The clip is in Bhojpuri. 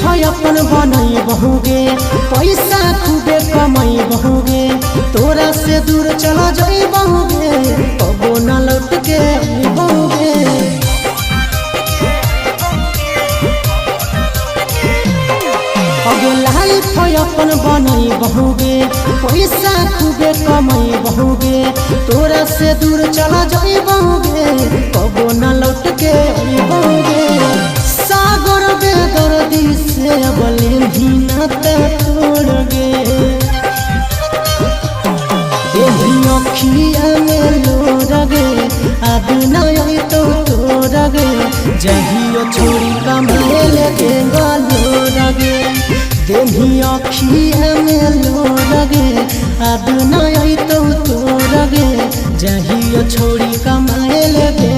अपन बनई बहुगे पैसा खूबे कमाई बहुगे तोरा से दूर चला जाई बहुगे कबो न लौट के बहुगे अगे लाइफ अपन बनई बहुगे पैसा खूबे कमाई बहुगे तोरा से दूर चला जाई बहुगे कबो न लौट के बहुगे सागर बेदर्दी से बोले भी न तोड़ गे अखिया में लोर गे अब नई तो तोड़ गे जहियो छोड़ी कमाए लगे लोर गे देही अखिया में लोर गे अब नई तो तोड़ गे जहियो छोड़ी कमाए लगे